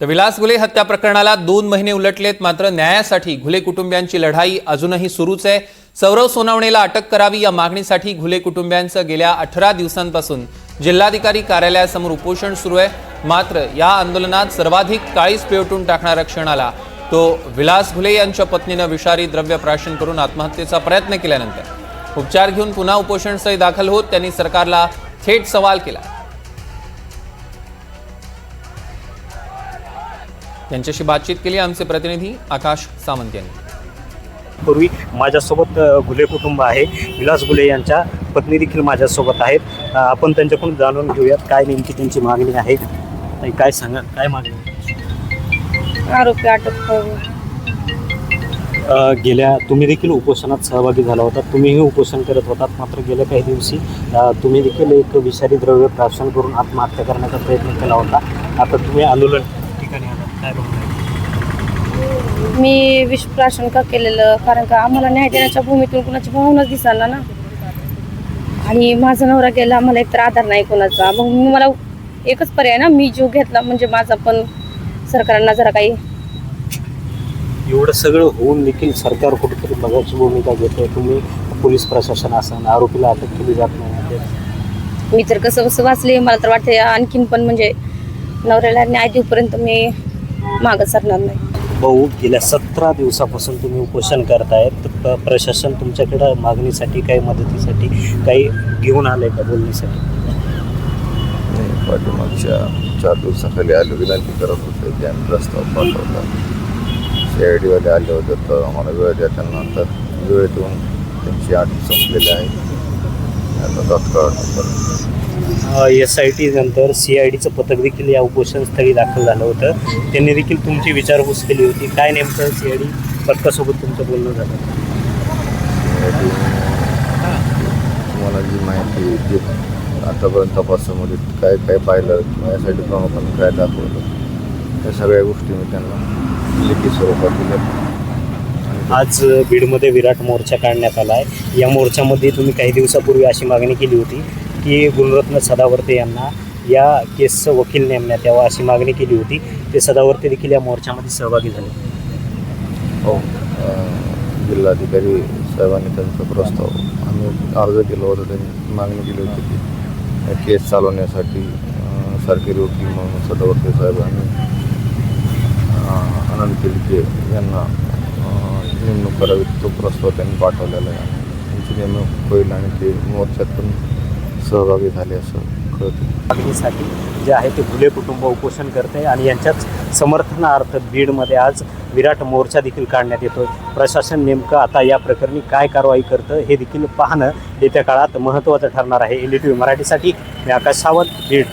तर विलास घुले हत्या प्रकरणाला 2 महिने उलटलेत, मात्र न्यायासाठी घुले कुटुंबियांची लढाई अजूनही सुरूच आहे। सौरव सोनवणेला अटक करावी या मागणीसाठी घुले कुटुंबियांचं गेल्या 18 दिवसांपासून जिल्हाधिकारी कार्यालयासमोर उपोषण सुरू आहे। मात्र या आंदोलनात सर्वाधिक काळीज पेटून टाकणारा क्षण आला तो विलास घुले यांच्या पत्नीने विषारी द्रव्य प्राशन करून आत्महत्येचा प्रयत्न केल्यानंतर उपचार घेऊन पुन्हा उपोषणस्थळी दाखल होत त्यांनी सरकारला थेट सवाल केला। त्यांच्याशी बातचीत केली आमचे प्रतिनिधी आकाश सावंत यांनी। पूर्वी माझ्यासोबत घुले कुटुंब आहे, विलास घुले यांच्या पत्नी देखील माझ्यासोबत आहेत। आपण त्यांच्याकडून जाणून घेऊयात काय नेमकी त्यांची मागणी आहे। काय सांगा, काय मागणी? आरोपी अटक व्हावी। गेल्या तुम्ही देखील उपोषणात सहभागी झाला होता, तुम्हीही उपोषण करत होतात, मात्र गेल्या काही दिवशी तुम्ही देखील एक विषारी द्रव्य प्राशन करून आत्महत्या करण्याचा प्रयत्न केला होता। आता तुम्ही आंदोलन ठिकाणी आलात, काय बघताय? मी विषप्राशन का केलेलं, कारण का आम्हाला न्याय देण्याच्या भूमीतून कुणाची भावनाच दिसायला ना, आणि माझा नवरा गेला, मला एकतर आधार नाही कोणाचा। मग मला एकच पर्याय ना, मी जीव घेतला म्हणजे माझा पण सरकारनं जरा काही। एवढं सगळं होऊन देखील सरकार कुठेतरी बघायची भूमिका घेते। तुम्ही पोलीस प्रशासन असन, आरोपीला अटक केली जात नाही। मी तर कसं वाचले, मला तर वाटते आणखीन पण म्हणजे नवऱ्याला न्याय देऊपर्यंत मी मागं सरणार नाही। भाऊ, गेल्या 17 दिवसापासून तुम्ही उपोषण करतायत, तर प्रशासन तुमच्याकडे मागणीसाठी काही मदतीसाठी काही घेऊन आलंय का, बोलण्यासाठी? पाठीमागच्या 4 दिवसाखाली आले, विनंती करत होते की आम्ही प्रस्ताव पाठवला। CID वाले आले होते, तर आम्हाला वेळ द्या त्यांना, तर वेळ देऊन त्यांची अट संपलेली आहे। आता तात्काळ SIT नंतर CIDचं पथक देखील या उपोषणस्थळी दाखल झालं होतं, त्यांनी देखील तुमची विचारपूस केली होती। काय नेमकं CID पथकासोबत तुमचं बोलणं झालं? तुम्हाला जी माहिती जी आतापर्यंत तपासामध्ये काय काय पाहिलं किंवा यासाठी प्रमुखांनी काय दाखवलं, त्या सगळ्या गोष्टी मी त्यांना लिखित स्वरूपात दिल्या। आज बीडमध्ये विराट मोर्चा काढण्यात आला आहे। या मोर्चामध्ये तुम्ही काही दिवसापूर्वी अशी मागणी केली होती की गुणरत्न सदावर्ते यांना या केसचं वकील नेमण्यात यावं, अशी मागणी केली होती। ते सदावर्ते देखील या मोर्चामध्ये सहभागी झाले। हो, जिल्हाधिकारी साहेबांनी त्यांचा प्रस्ताव आम्ही अर्ज केला होता, त्यांनी मागणी केली होती की केस चालवण्यासाठी सरकारी वकील म्हणून सदावर्ते साहेबांनी आनंद केलके यांना नेमणूक करावी, तो प्रस्ताव त्यांनी पाठवलेला आहे। त्यांची नेमणूक होईल आणि ते मोर्चात पण सहभागी झाले असं कळतं। मागणीसाठी जे आहे ते घुले कुटुंब उपोषण करते आणि यांच्याच समर्थनार्थ बीडमध्ये आज विराट मोर्चा देखील काढण्यात येतो। प्रशासन नेमकं आता या प्रकरणी काय कारवाई करतं हे देखील पाहणं येत्या काळात महत्त्वाचं ठरणार आहे। NDTV मराठीसाठी मी आकाश सावंत, बीड।